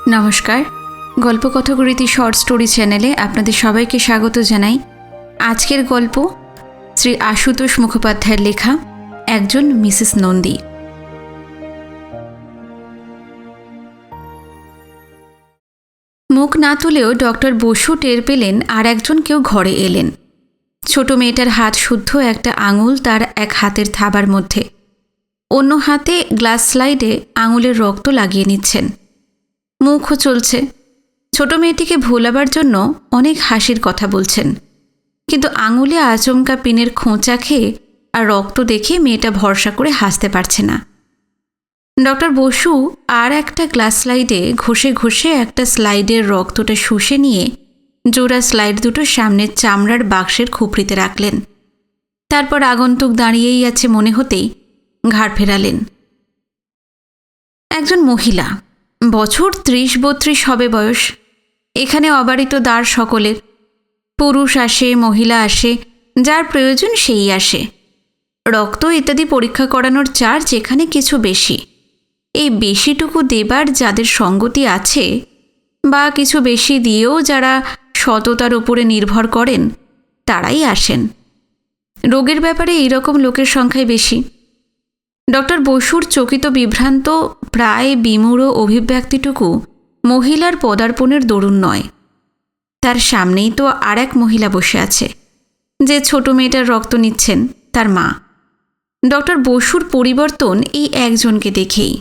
নমস্কার, গল্পকথাগুরুতি short story চ্যানেলে আপনাদের সবাইকে স্বাগত জানাই। আজকের গল্প শ্রী আশুতোষ মুখোপাধ্যায়ের লেখা একজন মিসেস নন্দী। মুখ না তুলেও ডক্টর বসু টের পেলেন আর একজন কেউ ঘরে এলেন। ছোট মেয়েটার হাত শুদ্ধ একটা আঙুল তার এক হাতের থাবার মধ্যে, অন্য হাতে গ্লাস স্লাইডে আঙুলের রক্ত লাগিয়ে নিচ্ছেন। মুখও চলছে। ছোট মেয়েটিকে ভোলাবার জন্য অনেক হাসির কথা বলছেন, কিন্তু আঙুলে আচমকা পিনের খোঁচা খেয়ে আর রক্ত দেখে মেয়েটা ভরসা করে হাসতে পারছে না। ডক্টর বসু আর একটা গ্লাস স্লাইডে ঘষে ঘষে একটা স্লাইডের রক্তটা শুষে নিয়ে জোড়া স্লাইড দুটো সামনের চামড়ার বাক্সের খুপড়িতে রাখলেন। তারপর আগন্তুক দাঁড়িয়েই আছে মনে হতেই ঘাড় ফেরালেন। একজন মহিলা, বছর 30-32 হবে বয়স। এখানে অবারিত দ্বার সকলের, পুরুষ আসে, মহিলা আসে, যার প্রয়োজন সেই আসে। রক্ত ইত্যাদি পরীক্ষা করানোর চার্জ এখানে কিছু বেশি। এই বেশিটুকু দেবার যাদের সঙ্গতি আছে বা কিছু বেশি দিয়েও যারা সততার উপরে নির্ভর করেন তারাই আসেন। রোগের ব্যাপারে এইরকম লোকের সংখ্যাই বেশি। ডক্টর বসুর চকিত বিভ্রান্ত প্রায় বিমূঢ় অভিব্যক্তিটুকু মহিলার পদার্পণের দরুন নয়। তার সামনেই তো আর এক মহিলা বসে আছে, যে ছোট মেয়েটার রক্ত নিচ্ছেন, তার মা। ডক্টর বসুর পরিবর্তন এই একজনকে দেখেই।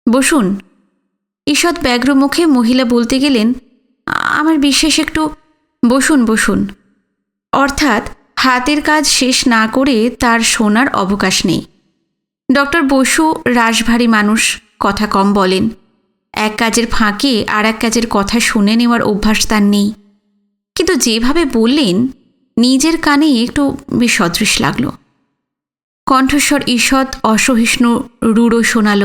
বসুন। ঈষৎ ব্যগ্র মুখে মহিলা বলতে গেলেন, আমার বিশেষ একটু বসুন বসুন। অর্থাৎ হাতের কাজ শেষ না করে তার শোনার অবকাশ নেই। ডক্টর বসু রাশভারী মানুষ, কথা কম বলেন। এক কাজের ফাঁকে আর এক কাজের কথা শুনে নেওয়ার অভ্যাস তার নেই। কিন্তু যেভাবে বললেন নিজের কানে একটু বিসদৃশ লাগল। কণ্ঠস্বর ঈষৎ অসহিষ্ণু রূঢ় শোনাল।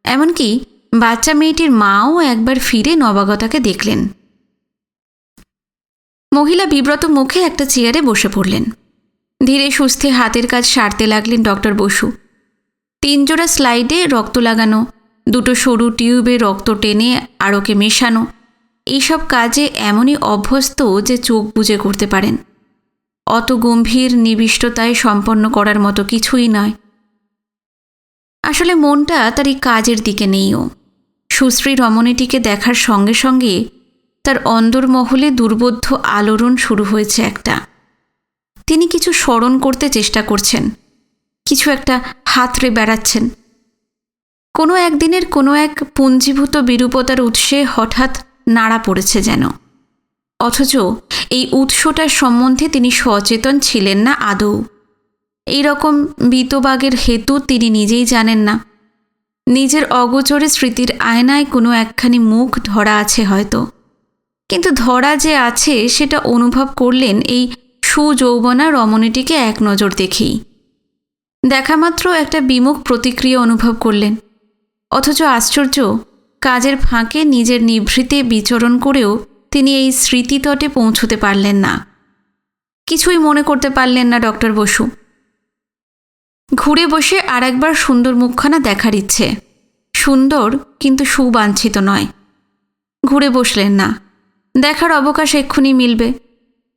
এমনকি বাচ্চা মেয়েটির মাও একবার ফিরে নবাগতাকে দেখলেন। মহিলা বিব্রত মুখে একটা চেয়ারে বসে পড়লেন। ধীরে সুস্থে হাতের কাজ সারতে লাগলেন ডক্টর বসু। 3 জোড়া স্লাইডে রক্ত লাগানো, 2টো সরু টিউবে রক্ত টেনে আড়কে মেশানো, এইসব কাজে এমনই অভ্যস্ত যে চোখ বুজে করতে পারেন। অত গম্ভীর নিবিষ্টতায় সম্পন্ন করার মতো কিছুই নয়। আসলে মনটা তার এই কাজের দিকে নেইও। সুশ্রী রমণীটিকে দেখার সঙ্গে সঙ্গে তার অন্দরমহলে দুর্বোধ্য আলোড়ন শুরু হয়েছে একটা। তিনি কিছু স্মরণ করতে চেষ্টা করছেন, কিছু একটা হাতড়ে বেড়াচ্ছেন। কোনো একদিনের কোনো এক পুঞ্জীভূত বিরূপতার উৎসে হঠাৎ নাড়া পড়েছে যেন। অথচ এই উৎসটার সম্বন্ধে তিনি সচেতন ছিলেন না আদৌ। এই রকম বিতবাগের হেতু তিনি নিজেই জানেন না। নিজের অগোচরে স্মৃতির আয়নায় কোনো একখানি মুখ ধরা আছে হয়তো, কিন্তু ধরা যে আছে সেটা অনুভব করলেন এই সুযৌবনা রমণীটিকে এক নজর দেখেই। দেখামাত্র একটা বিমুখ প্রতিক্রিয়া অনুভব করলেন। অথচ আশ্চর্য, কাজের ফাঁকে নিজের নিভৃতে বিচরণ করেও তিনি এই স্মৃতিতটে পৌঁছতে পারলেন না। কিছুই মনে করতে পারলেন না ডক্টর বসু। ঘুরে বসে আর একবার সুন্দর মুখখানা দেখার ইচ্ছে। সুন্দর কিন্তু সুবাঞ্ছিত নয়। ঘুরে বসলেন না। দেখার অবকাশ এক্ষুনি মিলবে,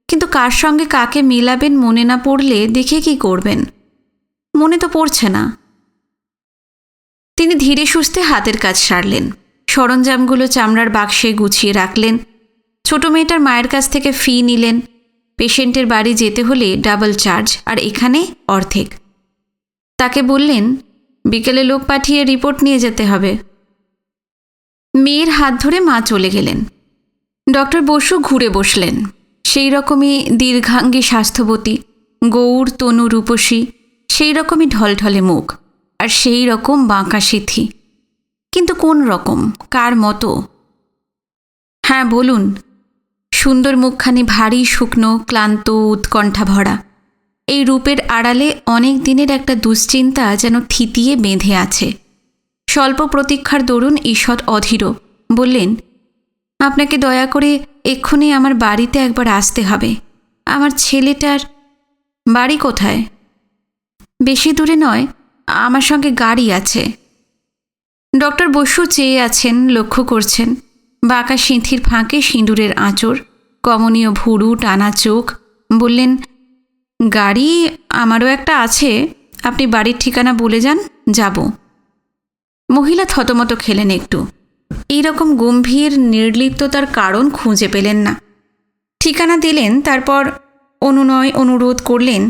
কিন্তু কার সঙ্গে কাকে মেলাবেন মনে না পড়লে দেখে কি করবেন? মনে তো পড়ছে না। তিনি ধীরে সুস্থে হাতের কাজ সারলেন। সরঞ্জামগুলো চামড়ার বাক্সে গুছিয়ে রাখলেন। ছোট মেয়েটার মায়ের কাছ থেকে ফি নিলেন। পেশেন্টের বাড়ি যেতে হলে ডাবল চার্জ, আর এখানে অর্ধেক। তাকে বললেন বিকেলে লোক পাঠিয়ে রিপোর্ট নিয়ে যেতে হবে। মেয়ের হাত ধরে মা চলে গেলেন। ডক্টর বসু ঘুরে বসলেন। সেই রকমই দীর্ঘাঙ্গী স্বাস্থ্যবতী, গৌর তনু রূপসী, সেই রকমই ঢলঢলে মুখ, আর সেই রকম বাঁকা সিথি। কিন্তু কোন রকম, কার মতো? হ্যাঁ বলুন। সুন্দর মুখখানি ভারী, শুকনো, ক্লান্ত, উৎকণ্ঠা ভরা। এই রূপের আড়ালে অনেক দিনের একটা দুশ্চিন্তা যেন থিতিয়ে বেঁধে আছে। স্বল্প প্রতীক্ষার দরুন ঈষৎ অধীর বললেন, আপনাকে দয়া করে এক্ষুনি আমার বাড়িতে একবার আসতে হবে। আমার ছেলেটার বাড়ি কোথায়? বেশি দূরে নয়, আমার সঙ্গে গাড়ি আছে। ডক্টর বসু চেয়ে আছেন, লক্ষ্য করছেন বাঁকা সিঁথির ফাঁকে সিঁদুরের আঁচড়, কমনীয় ভুরু, টানা চোখ। বললেন, গাড়ি আমারও একটা আছে, আপনি বাড়ির ঠিকানা বলে যান, যাব। মহিলা থতমত খেলেন একটু। এইরকম গম্ভীর নির্লিপ্ততার কারণ খুঁজে পেলেন না। ঠিকানা দিলেন, তারপর অনুনয় অনুরোধ করলেন,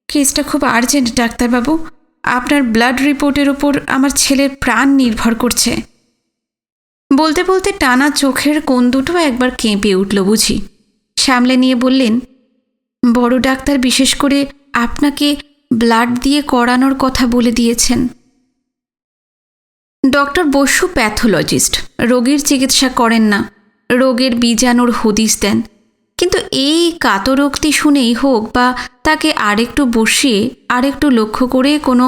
কেসটা খুব আর্জেন্ট ডাক্তারবাবু, আপনার ব্লাড রিপোর্টের ওপর আমার ছেলের প্রাণ নির্ভর করছে। বলতে বলতে টানা চোখের কোণ দুটো একবার কেঁপে উঠল বুঝি। সামলে নিয়ে বললেন, বড় ডাক্তার বিশেষ করে আপনাকে ব্লাড দিয়ে করানোর কথা বলে দিয়েছেন। ডক্টর বসু প্যাথোলজিস্ট, রোগীর চিকিৎসা করেন না, রোগের বীজাণুর হদিশ দেন। কিন্তু এই কাতরোক্তি শুনেই হোক বা তাকে আরেকটু বসিয়ে আরেকটু লক্ষ্য করে কোনো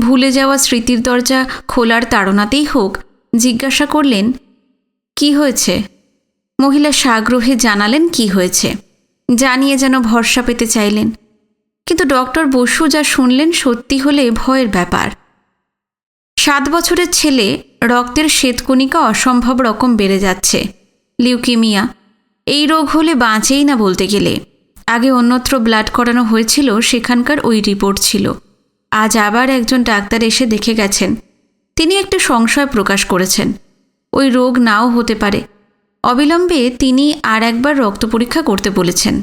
ভুলে যাওয়া স্মৃতির দরজা খোলার তাড়নাতেই হোক, জিজ্ঞাসা করলেন, কি হয়েছে? মহিলা সাগ্রহে জানালেন কি হয়েছে, জানিয়ে যেন ভরসা পেতে চাইলেন। কিন্তু ডক্টর বসু যা শুনলেন সত্যি হলে ভয়ের ব্যাপার। 7 বছরের ছেলে, রক্তের শ্বেতকণিকা অসম্ভব রকম বেড়ে যাচ্ছে, লিউকেমিয়া। এই রোগ হলে বাঁচেই না বলতে গেলে। আগে অন্যত্র ব্লাড করানো হয়েছিল, সেখানকার ওই রিপোর্ট ছিল। আজ আবার একজন ডাক্তার এসে দেখে গেছেন। তিনি একটা সংশয় প্রকাশ করেছেন, ওই রোগ নাও হতে পারে। অবিলম্বে তিনি আর একবার রক্ত পরীক্ষা করতে বলেছেন,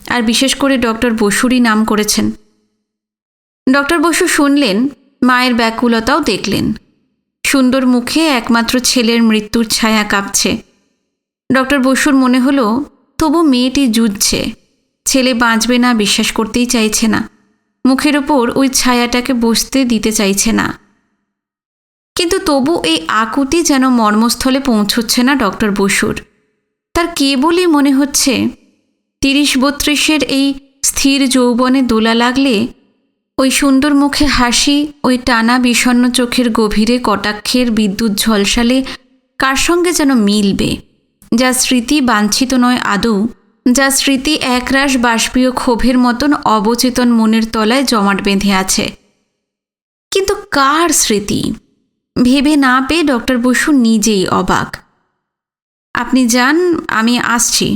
আর বিশেষ করে ডক্টর বসুরই নাম করেছেন। ডক্টর বসু শুনলেন, মায়ের ব্যাকুলতাও দেখলেন। সুন্দর মুখে একমাত্র ছেলের মৃত্যুর ছায়া কাঁপছে। ডক্টর বসুর মনে হলো, তবু মেয়েটি যুঝছে, ছেলে বাঁচবে না বিশ্বাস করতেই চাইছে না, মুখের ওপর ওই ছায়াটাকে বসতে দিতে চাইছে না। কিন্তু তবু এই আকুতি যেন মর্মস্থলে পৌঁছচ্ছে না ডক্টর বসুর। তার কেবলই মনে হচ্ছে 30-32-এর এই স্থির যৌবনে দোলা লাগলে ওই সুন্দর মুখে হাসি, ওই টানা বিষণ্ণ চোখের গভীরে কটাক্ষের বিদ্যুৎ ঝলসালে কার সঙ্গে যেন মিলবে, যা স্মৃতি বাঞ্ছিত নয় আদৌ, যা স্মৃতি একরাশ বাষ্পীয় ক্ষোভের মতন অবচেতন মনের তলায় জমাট বেঁধে আছে। কিন্তু কার স্মৃতি ভেবে না পেয়ে ডক্টর বসু নিজেই অবাক। আপনি যান, আমি আসছি।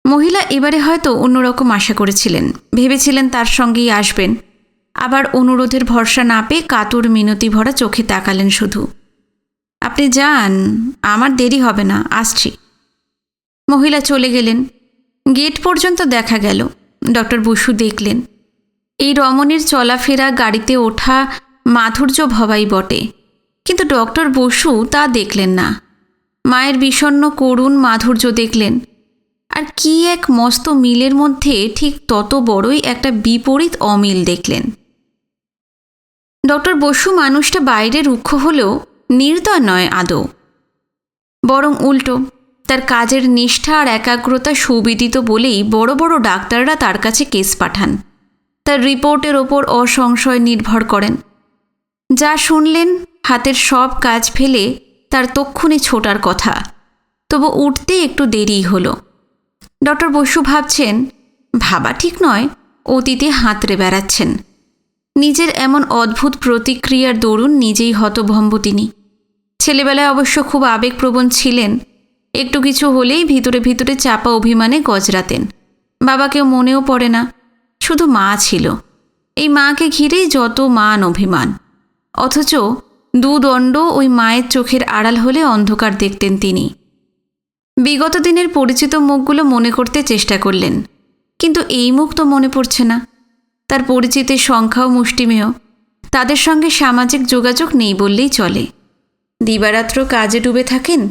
মহিলা এবারে হয়তো অন্যরকম আশা করেছিলেন, ভেবেছিলেন তার সঙ্গেই আসবেন। আবার অনুরোধের ভরসা না পেয়ে কাতর মিনতি ভরা চোখে তাকালেন শুধু। আপনি যান, আমার দেরি হবে না, আসছি। মহিলা চলে গেলেন। গেট পর্যন্ত দেখা গেল। ডক্টর বসু দেখলেন, এই রমণীর চলাফেরা, গাড়িতে ওঠা মাধুর্য ভবাই বটে, কিন্তু ডক্টর বসু তা দেখলেন না। মায়ের বিষণ্ণ করুণ মাধুর্য দেখলেন, আর কি এক মস্ত মিলের মধ্যে ঠিক তত বড়ই একটা বিপরীত অমিল দেখলেন। ডক্টর বসু মানুষটা বাইরে রুক্ষ হলেও নির্দয় নয় আদৌ, বরং উল্টো। তার কাজের নিষ্ঠা আর একাগ্রতা সুবিদিত বলেই বড় বড় ডাক্তাররা তার কাছে কেস পাঠান, তার রিপোর্টের ওপর অসংশয় নির্ভর করেন। যা শুনলেন, হাতের সব কাজ ফেলে তার তক্ষুনি ছোটার কথা, তবু উঠতে একটু দেরি হলো। ডক্টর বসু ভাবছেন, ভাবা ঠিক নয়, অতীতে হাতড়ে বেড়াচ্ছেন। নিজের এমন অদ্ভুত প্রতিক্রিয়ার দরুন নিজেই হতভম্ব তিনি। ছেলেবেলায় অবশ্য খুব আবেগপ্রবণ ছিলেন, একটু কিছু হলেই ভিতরে ভিতরে চাপা অভিমানে গজরাতেন। বাবাকেও মনেও পড়ে না, শুধু মা ছিল। এই মাকে ঘিরেই যত মান অভিমান। অথচ দুদণ্ড ওই মায়ের চোখের আড়াল হলে অন্ধকার দেখতেন তিনি। বিগত দিনের পরিচিত মুখগুলো মনে করতে চেষ্টা করলেন, কিন্তু এই মুখ তো মনে পড়ছে না। তার পরিচিতের সংখ্যাও মুষ্টিমেয়, তাদের সঙ্গে সামাজিক যোগাযোগ নেই বললেই চলে। দিবারাত্র কাজে ডুবে থাকেন,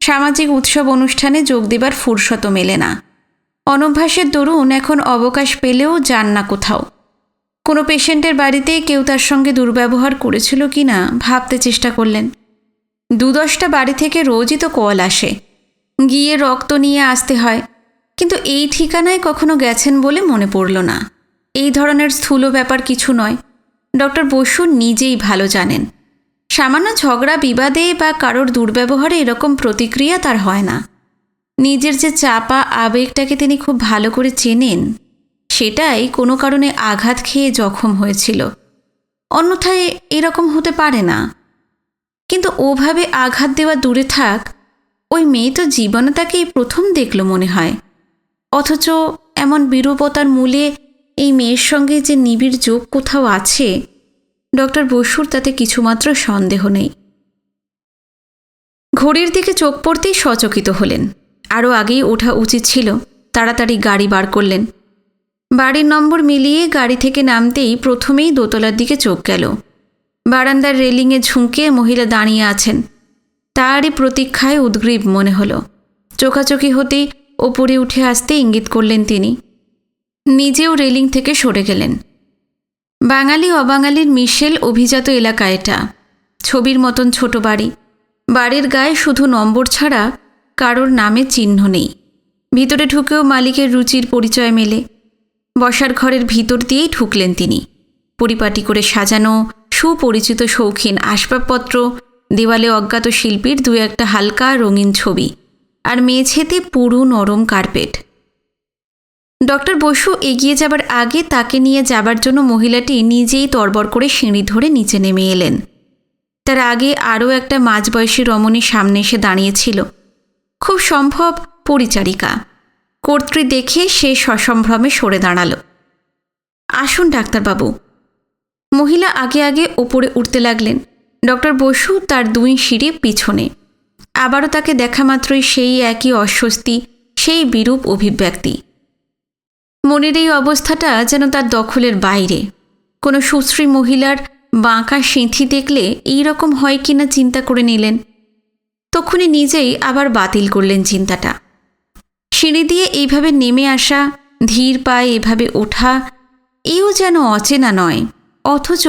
সামাজিক উৎসব অনুষ্ঠানে যোগ দেবার ফুরসতও মেলে না। অনভ্যাসের দরুন এখন অবকাশ পেলেও যান না কোথাও। কোনো পেশেন্টের বাড়িতে কেউ তার সঙ্গে দুর্ব্যবহার করেছিল কি না ভাবতে চেষ্টা করলেন। 2-10টা বাড়ি থেকে রোজই তো কল আসে, গিয়ে রক্ত নিয়ে আসতে হয়, কিন্তু এই ঠিকানায় কখনো গেছেন বলে মনে পড়ল না। এই ধরনের স্থূল ব্যাপার কিছু নয়, ডক্টর বসু নিজেই ভালো জানেন। সামান্য ঝগড়া বিবাদে বা কারোর দুর্ব্যবহারে এরকম প্রতিক্রিয়া তার হয় না। নিজের যে চাপা আবেগটাকে তিনি খুব ভালো করে চেনেন, সেটাই কোনো কারণে আঘাত খেয়ে জখম হয়েছিল। অন্যথায় এরকম হতে পারে না। কিন্তু ওভাবে আঘাত দেওয়া দূরে থাক, ওই মেয়ে তো জীবনে তাকে এই প্রথম দেখল মনে হয়। অথচ এমন বিরূপতার মূলে এই মেয়ের সঙ্গে যে নিবিড় যোগ কোথাও আছে, ডক্টর বসুর তাতে কিছুমাত্র সন্দেহ নেই। ঘড়ির দিকে চোখ পড়তেই সচকিত হলেন। আরও আগেই ওঠা উচিত ছিল। তাড়াতাড়ি গাড়ি বার করলেন। বাড়ির নম্বর মিলিয়ে গাড়ি থেকে নামতেই প্রথমেই দোতলার দিকে চোখ গেল। বারান্দার রেলিংয়ে ঝুঁকে মহিলা দাঁড়িয়ে আছেন। তারই প্রতীক্ষায় উদ্গ্রীব মনে হলো। চোখাচোখি হতেই ওপরে উঠে আসতে ইঙ্গিত করলেন তিনি। নিজেও রেলিং থেকে সরে গেলেন। বাঙালি অবাঙালির মিশেল অভিজাত এলাকা এটা। ছবির মতন ছোট বাড়ি। বাড়ির গায়ে শুধু নম্বর ছাড়া কারোর নামের চিহ্ন নেই। ভিতরে ঢুকেও মালিকের রুচির পরিচয় মেলে। বসার ঘরের ভিতর দিয়েই ঢুকলেন তিনি। পরিপাটি করে সাজানো সুপরিচিত শৌখিন আসবাবপত্র, দেওয়ালে অজ্ঞাত শিল্পীর দু একটা হালকা রঙিন ছবি, আর মেঝেতে পুরু নরম কার্পেট। ডক্টর বসু এগিয়ে যাবার আগে তাকে নিয়ে যাবার জন্য মহিলাটি নিজেই তড়বড় করে সিঁড়ি ধরে নিচে নেমে এলেন। তার আগে আরও একটা মাঝবয়সী রমণী সামনে এসে দাঁড়িয়েছিল। খুব সম্ভব পরিচারিকা। কর্ত্রী দেখে সে সসম্ভ্রমে সরে দাঁড়াল। আসুন ডাক্তারবাবু। মহিলা আগে আগে ওপরে উঠতে লাগলেন। ডক্টর বসু তার দুই সিঁড়ি পিছনে। আবারও তাকে দেখা মাত্রই সেই একই অস্বস্তি, সেই বিরূপ অভিব্যক্তি। মনের এই অবস্থাটা যেন তার দখলের বাইরে। কোনো সুশ্রী মহিলার বাঁকা সিঁথি দেখলে এই রকম হয় কিনা চিন্তা করে নিলেন। তখনই নিজেই আবার বাতিল করলেন চিন্তাটা। সিঁড়ি দিয়ে এইভাবে নেমে আসা, ধীর পায়ে এভাবে ওঠা, এও যেন অচেনা নয়। অথচ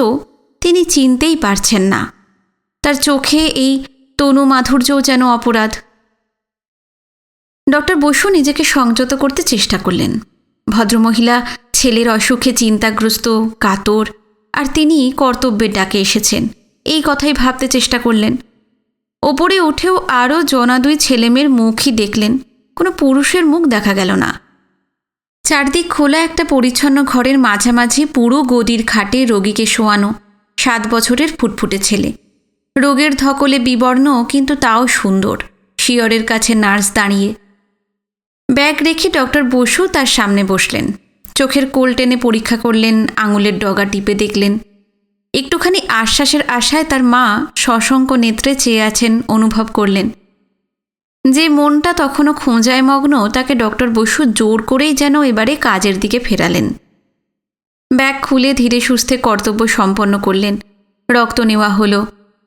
তিনি চিনতেই পারছেন না। তার চোখে এই তনু মাধুর্যও যেন অপরাধ। ডক্টর বসু নিজেকে সংযত করতে চেষ্টা করলেন। ভদ্রমহিলা ছেলের অসুখে চিন্তাগ্রস্ত, কাতর, আর তিনি কর্তব্যের ডাকে এসেছেন, এই কথাই ভাবতে চেষ্টা করলেন। ওপরে উঠেও আরও জনা দুই ছেলেমেয়ের মুখই দেখলেন। কোনো পুরুষের মুখ দেখা গেল না। চারদিক খোলা একটা পরিচ্ছন্ন ঘরের মাঝামাঝি পুরো গদির খাটে রোগীকে শোয়ানো 7 বছরের ফুটফুটে ছেলে। রোগের ধকলে বিবর্ণ, কিন্তু তাও সুন্দর। শিয়রের কাছে নার্স দাঁড়িয়ে। ব্যাগ রেখে ডক্টর বসু তার সামনে বসলেন। চোখের কোল টেনে পরীক্ষা করলেন, আঙুলের ডগা টিপে দেখলেন। একটুখানি আশ্বাসের আশায় তার মা সশঙ্ক নেত্রে চেয়ে আছেন অনুভব করলেন। যে মনটা তখনও খোঁজায় মগ্ন, তাকে ডক্টর বসু জোর করেই যেন এবারে কাজের দিকে ফেরালেন। ব্যাগ খুলে ধীরে সুস্থে কর্তব্য সম্পন্ন করলেন। রক্ত নেওয়া হলো।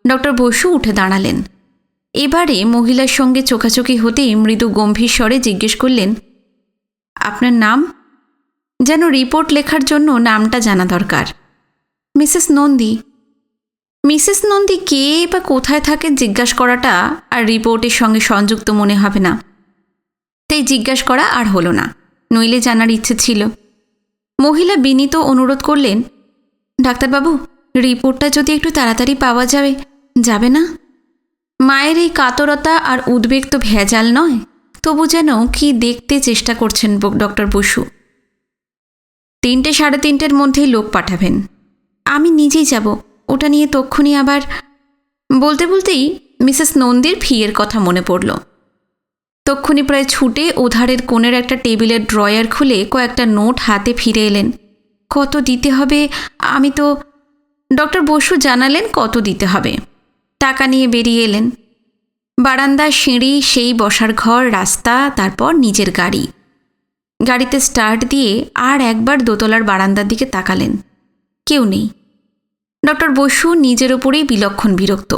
ডক্টর বসু উঠে দাঁড়ালেন। এবারে মহিলার সঙ্গে চোখাচোখি হতেই মৃদু গম্ভীর স্বরে জিজ্ঞেস করলেন, আপনার নাম? যেন রিপোর্ট লেখার জন্য নামটা জানা দরকার। মিসেস নন্দী। মিসেস নন্দী কে বা কোথায় থাকেন জিজ্ঞাসা করাটা আর রিপোর্টের সঙ্গে সংযুক্ত মনে হবে না, তাই জিজ্ঞাসা করা আর হলো না। নইলে জানার ইচ্ছে ছিল। মহিলা বিনীত অনুরোধ করলেন, ডাক্তারবাবু, রিপোর্টটা যদি একটু তাড়াতাড়ি পাওয়া যাবে না? মায়ের এই কাতরতা আর উদ্বেগ তো ভেজাল নয়, তবু যেন কি দেখতে চেষ্টা করছেন ডক্টর বসু। 3টে সাড়ে 3টের মধ্যেই লোক পাঠাবেন। আমি নিজেই যাব, ওটা নিয়ে তক্ষুনি আবার। বলতে বলতেই মিসেস নন্দীর ফিয়ের কথা মনে পড়ল। তক্ষুনি প্রায় ছুটে ওধারের কোণের একটা টেবিলের ড্রয়ার খুলে কয়েকটা নোট হাতে ফিরে এলেন। কত দিতে হবে? আমি তো। ডক্টর বসু জানালেন কত দিতে হবে। টাকা নিয়ে বেরিয়ে এলেন। বারান্দা, সিঁড়ি, সেই বসার ঘর, রাস্তা, তারপর নিজের গাড়ি। গাড়িতে স্টার্ট দিয়ে আর একবার দোতলার বারান্দার দিকে তাকালেন। কেউ নেই। ডক্টর বসু নিজের ওপরেই বিলক্ষণ বিরক্ত।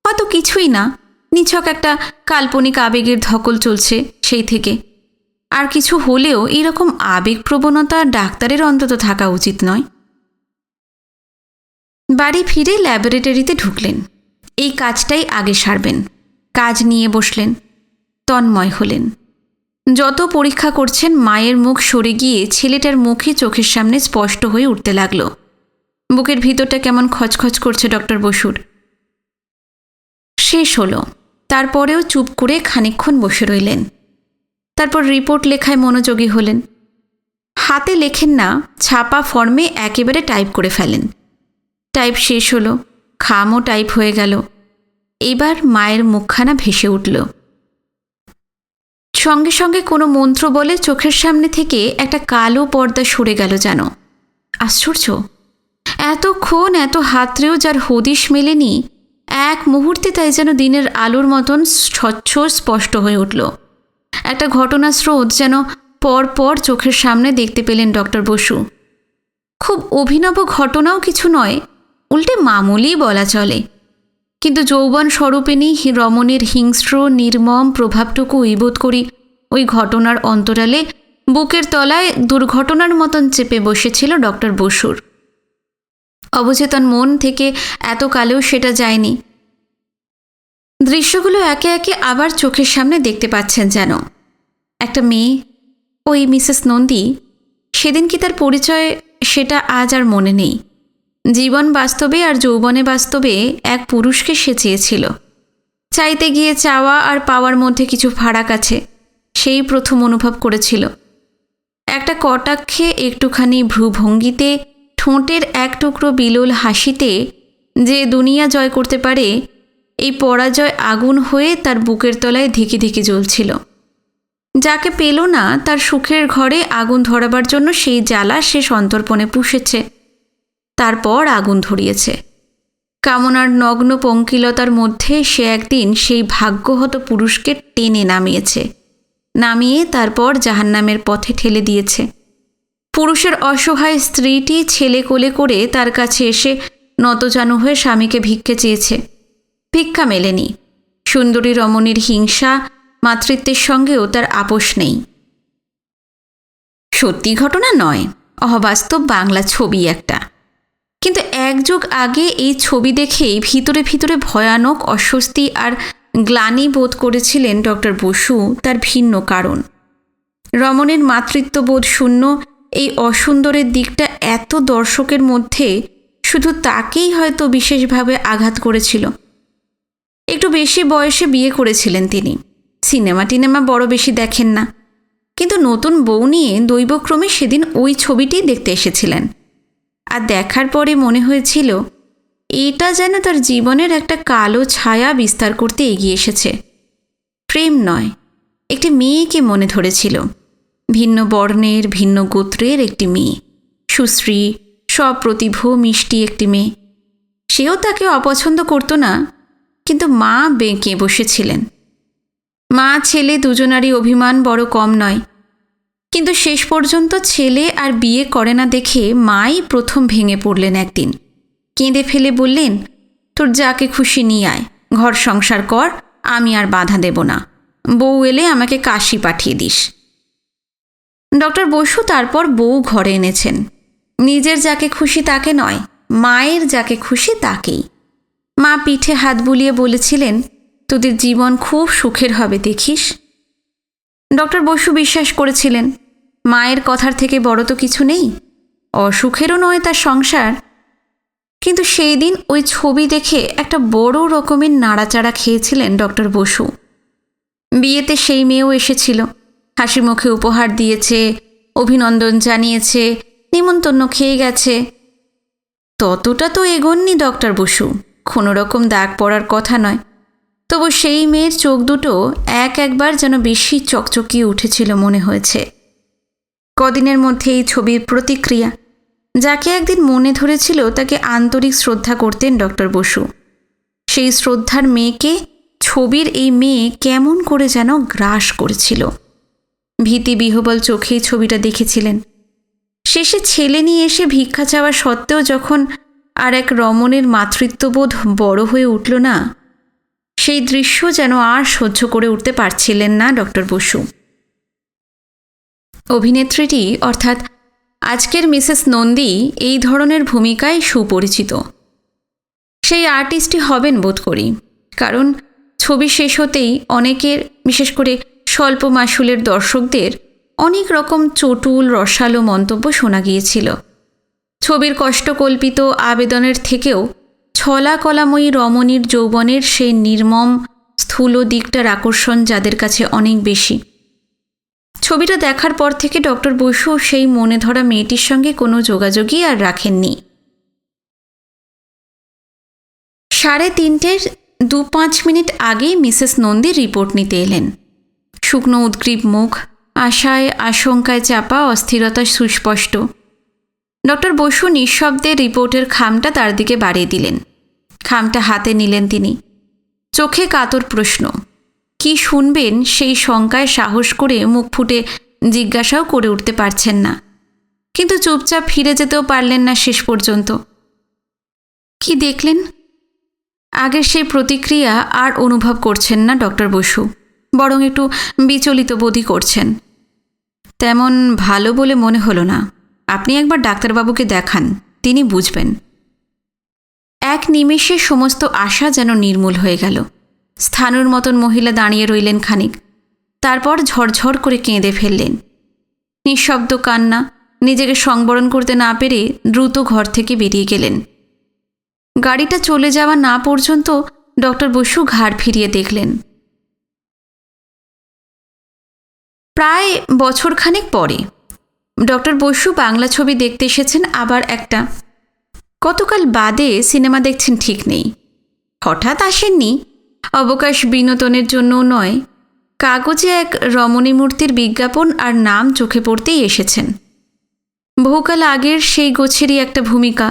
হয়তো কিছুই না, নিছক একটা কাল্পনিক আবেগের ধকল চলছে সেই থেকে। আর কিছু হলেও এরকম আবেগপ্রবণতা ডাক্তারের অন্তত থাকা উচিত নয়। বাড়ি ফিরে ল্যাবরেটরিতে ঢুকলেন। এই কাজটাই আগে সারবেন। কাজ নিয়ে বসলেন। তন্ময় হলেন। যত পরীক্ষা করছেন মায়ের মুখ সরে গিয়ে ছেলেটার মুখে চোখের সামনে স্পষ্ট হয়ে উঠতে লাগল। বুকের ভিতরটা কেমন খচখচ করছে ডক্টর বসুর। শেষ হলো। তারপরেও চুপ করে খানিকক্ষণ বসে রইলেন। তারপর রিপোর্ট লেখায় মনোযোগী হলেন। হাতে লেখেন না, ছাপা ফর্মে একেবারে টাইপ করে ফেলেন। টাইপ শেষ হলো। খামও টাইপ হয়ে গেল। এবার মায়ের মুখখানা ভেসে উঠল। সঙ্গে সঙ্গে কোনো মন্ত্র বলে চোখের সামনে থেকে একটা কালো পর্দা সরে গেল যেন। আশ্চর্য, এতক্ষণ এত হাতড়েও যার হদিশ মেলেনি, এক মুহূর্তে তাই যেন দিনের আলোর মতন স্বচ্ছ স্পষ্ট হয়ে উঠল। একটা ঘটনার স্রোত যেন পর পর চোখের সামনে দেখতে পেলেন ডক্টর বসু। খুব অভিনব ঘটনাও কিছু নয়, উল্টে মামুলি বলা চলে, কিন্তু যৌবন স্বরূপিণী রমণীর হিংস্র নির্মম প্রভাবটুকুই বোধ করি ওই ঘটনার অন্তরালে বুকের তলায় দুর্ঘটনার মতন চেপে বসেছিল ডক্টর বসুর। অবচেতন মন থেকে এতকালেও সেটা যায়নি। দৃশ্যগুলো একে একে আবার চোখের সামনে দেখতে পাচ্ছেন যেন। একটা মেয়ে, ওই মিসেস নন্দী, সেদিন কি তার পরিচয় সেটা আজ আর মনে নেই। জীবন বাস্তবে আর যৌবনে বাস্তবে এক পুরুষকে সে চেয়েছিল। চাইতে গিয়ে চাওয়া আর পাওয়ার মধ্যে কিছু ফারাক আছে, সেই প্রথম অনুভব করেছিল। একটা কটাক্ষে, একটুখানি ভ্রুভঙ্গিতে, ঠোঁটের এক টুকরো বিলোল হাসিতে যে দুনিয়া জয় করতে পারে, এই পরাজয় আগুন হয়ে তার বুকের তলায় ধিকে ধিকে জ্বলছিল। যাকে পেল না, তার সুখের ঘরে আগুন ধরাবার জন্য সেই জ্বালা সে সন্তর্পণে পুষেছে, তারপর আগুন ধরিয়েছে। কামনার নগ্ন পঙ্কিলতার মধ্যে সে একদিন সেই ভাগ্যহত পুরুষকে টেনে নামিয়ে তারপর জাহান্নামের পথে ঠেলে দিয়েছে। পুরুষের অসহায় স্ত্রীটি ছেলে কোলে করে তার কাছে এসে নতজানু হয়ে স্বামীকে ভিক্ষে চেয়েছে। ভিক্ষা মেলেনি। সুন্দরী রমণীর হিংসা মাতৃত্বের সঙ্গেও তার আপোষ নেই। সত্যি ঘটনা নয়, অবাস্তব বাংলা ছবি একটা। কিন্তু এক যুগ আগে এই ছবি দেখেই ভিতরে ভিতরে ভয়ানক অস্বস্তি আর গ্লানি বোধ করেছিলেন ডক্টর বসু। তার ভিন্ন কারণ, রমণের মাতৃত্ববোধ শূন্য এই অসুন্দরের দিকটা এত দর্শকের মধ্যে শুধু তাকেই হয়তো বিশেষভাবে আঘাত করেছিল। একটু বেশি বয়সে বিয়ে করেছিলেন তিনি। সিনেমা টিনেমা বড় বেশি দেখেন না, কিন্তু নতুন বউ নিয়ে দৈবক্রমে সেদিন ওই ছবিটি দেখতে এসেছিলেন। আর দেখার পরে মনে হয়েছিল এটা যেন তার জীবনের একটা কালো ছায়া বিস্তার করতে এগিয়ে এসেছে। প্রেম নয়, একটি মেয়েকে মনে ধরেছিল। ভিন্ন বর্ণের, ভিন্ন গোত্রের একটি মেয়ে, সুশ্রী, সপ্রতিভ, মিষ্টি একটি মেয়ে। সেও তাকে অপছন্দ করত না, কিন্তু মা বেঁকে বসেছিলেন। মা ছেলে দুজনারই অভিমান বড় কম নয়, কিন্তু শেষ পর্যন্ত ছেলে আর বিয়ে করে না দেখে মাই প্রথম ভেঙে পড়লেন একদিন। কেঁদে ফেলে বললেন, তোর যাকে খুশি নিয়ে আয়, ঘর সংসার কর, আমি আর বাধা দেব না। বউ এলে আমাকে কাশি পাঠিয়ে দিস। ডক্টর বসু তারপর বউ ঘরে এনেছেন। নিজের যাকে খুশি তাকে নয়, মায়ের যাকে খুশি তাকেই। মা পিঠে হাত বুলিয়ে বলেছিলেন, তোদের জীবন খুব সুখের হবে দেখিস। ডক্টর বসু বিশ্বাস করেছিলেন, মায়ের কথার থেকে বড় তো কিছু নেই, অসুখেরও নয় তার সংসার। কিন্তু সেই দিন ওই ছবি দেখে একটা বড় রকমের নাড়াচাড়া খেয়েছিলেন ডক্টর বসু। বিয়েতে সেই মেয়েও এসেছিল, হাসি মুখে উপহার দিয়েছে, অভিনন্দন জানিয়েছে, নিমন্ত্রণ খেয়ে গেছে। ততটা তো এগোননি ডক্টর বসু, কোনো রকম দাগ পড়ার কথা নয়। তবু সেই মেয়ের চোখ দুটো একবার যেন বেশি চকচকিয়ে উঠেছিল মনে হয়েছে। কদিনের মধ্যে এই ছবির প্রতিক্রিয়া। যাকে একদিন মনে ধরেছিল তাকে আন্তরিক শ্রদ্ধা করতেন ডক্টর বসু। সেই শ্রদ্ধার মেয়েকে ছবির এই মেয়ে কেমন করে যেন গ্রাস করেছিল। ভীতি বিহ্বল চোখেই ছবিটা দেখেছিলেন। শেষে ছেলে নিয়ে এসে ভিক্ষা চাওয়া সত্ত্বেও যখন আর এক রমণের মাতৃত্ববোধ বড় হয়ে উঠল না, সেই দৃশ্য যেন আর সহ্য করে উঠতে পারছিলেন না ডক্টর বসু। অভিনেত্রীটি অর্থাৎ আজকের মিসেস নন্দী এই ধরনের ভূমিকায় সুপরিচিত। সেই আর্টিস্টই হবেন বোধ করি, কারণ ছবি শেষ হতেই অনেকের, বিশেষ করে স্বল্প মাসুলের দর্শকদের অনেক রকম চটুল রসালো মন্তব্য শোনা গিয়েছিল। ছবির কষ্টকল্পিত আবেদনের থেকেও ছলা কলাময়ী রমণীর যৌবনের সেই নির্মম স্থূল দিকটার আকর্ষণ যাদের কাছে অনেক বেশি। ছবিটা দেখার পর থেকে ডক্টর বসু সেই মনে ধরা মেয়েটির সঙ্গে কোনো যোগাযোগই আর রাখেননি। 3:30 2-5 মিনিট আগেই মিসেস নন্দী রিপোর্ট নিতে এলেন। শুকনো উদ্গ্রীব মুখ, আশায় আশঙ্কায় চাপা অস্থিরতা সুস্পষ্ট। ডক্টর বসু নিঃশব্দে রিপোর্টের খামটা তার দিকে বাড়িয়ে দিলেন। খামটা হাতে নিলেন তিনি। চোখে কাতর প্রশ্ন। কি শুনবেন সেই শঙ্কায় সাহস করে মুখ ফুটে জিজ্ঞাসাও করে উঠতে পারছেন না, কিন্তু চুপচাপ ফিরে যেতেও পারলেন না শেষ পর্যন্ত। কি দেখলেন? আগের সেই প্রতিক্রিয়া আর অনুভব করছেন না ডক্টর বসু, বরং একটু বিচলিত বোধই করছেন। তেমন ভালো বলে মনে হলো না। আপনি একবার ডাক্তারবাবুকে দেখান, তিনি বুঝবেন। এক নিমেষে সমস্ত আশা যেন নির্মূল হয়ে গেল। স্থানুর মতন মহিলা দাঁড়িয়ে রইলেন খানিক, তারপর ঝরঝর করে কেঁদে ফেললেন। নিঃশব্দ কান্না। নিজেকে সংবরণ করতে না পেরে দ্রুত ঘর থেকে বেরিয়ে গেলেন। গাড়িটা চলে যাওয়া না পর্যন্ত ডক্টর বসু ঘাড় ফিরিয়ে দেখলেন। প্রায় বছরখানেক পরে ডক্টর বসু বাংলা ছবি দেখতে এসেছেন আবার একটা। কতকাল বাদে সিনেমা দেখছেন ঠিক নেই। হঠাৎ আসেননি, অবকাশ বিনোদনের জন্যও নয়। কাগজে এক রমণী মূর্তির বিজ্ঞাপন আর নাম চোখে পড়তেই এসেছেন। বহুকাল আগের সেই গোছেরই একটা ভূমিকা,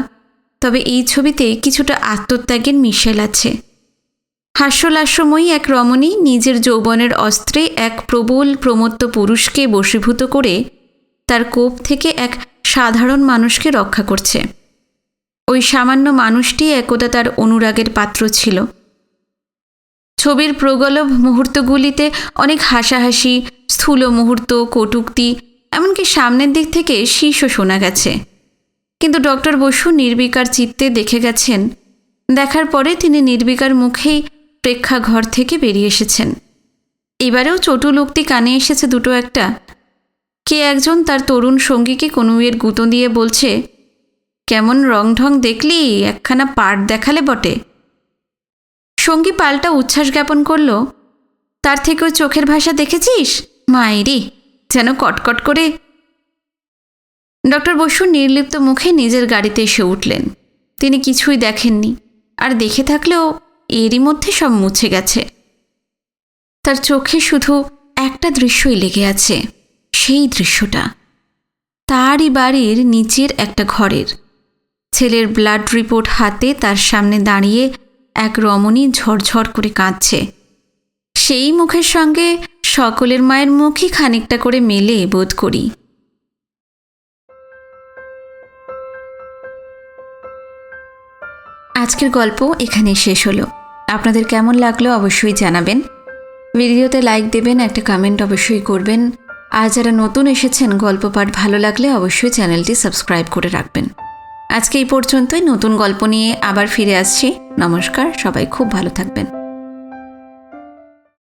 তবে এই ছবিতে কিছুটা আত্মত্যাগের মিশেল আছে। হাস্যলাস্যময়ী এক রমণী নিজের যৌবনের অস্ত্রে এক প্রবল প্রমত্ত পুরুষকে বশীভূত করে তার কোপ থেকে এক সাধারণ মানুষকে রক্ষা করছে। ওই সামান্য মানুষটি একদা তার অনুরাগের পাত্র ছিল। ছবির প্রগল্ভ মুহূর্তগুলিতে অনেক হাসাহাসি, স্থূল মুহূর্ত, কটূক্তি, এমনকি সামনের দিক থেকে শীষও শোনা গেছে। কিন্তু ডক্টর বসু নির্বিকার চিত্তে দেখে গেছেন। দেখার পরে তিনি নির্বিকার মুখেই প্রেক্ষাঘর থেকে বেরিয়ে এসেছেন। এবারেও চটুল উক্তি কানে এসেছে দুটো একটা। কে একজন তার তরুণ সঙ্গীকে কনুইয়ের গুঁতো দিয়ে বলছে, কেমন রং ঢং দেখলি, একখানা পাট দেখালে বটে। সঙ্গী পাল্টা উচ্ছ্বাস জ্ঞাপন করল, তার থেকেও চোখের ভাষা দেখেছিস? মায়েরি, যেন কটকট করে। ডক্টর বসু নির্লিপ্ত মুখে নিজের গাড়িতে এসে উঠলেন। তিনি কিছুই দেখেননি, আর দেখে থাকলেও এরই মধ্যে সব মুছে গেছে। তার চোখে শুধু একটা দৃশ্যই লেগে আছে, সেই দৃশ্যটা তারই বাড়ির নিচের একটা ঘরের। ছেলের ব্লাড রিপোর্ট হাতে তার সামনে দাঁড়িয়ে এক রমণী ঝরঝর করে কাঁদছে। সেই মুখের সঙ্গে সকলের মায়ের মুখই খানিকটা করে মেলে বোধ করি। আজকের গল্প এখানে শেষ হলো। আপনাদের কেমন লাগলো অবশ্যই জানাবেন। ভিডিওতে লাইক দেবেন, একটা কমেন্ট অবশ্যই করবেন। আর যারা নতুন এসেছেন, গল্প পাঠ ভালো লাগলে অবশ্যই চ্যানেলটি সাবস্ক্রাইব করে রাখবেন। আজকে এই পর্যন্তই। নতুন গল্প নিয়ে আবার ফিরে আসছি। নমস্কার, সবাই খুব ভালো থাকবেন।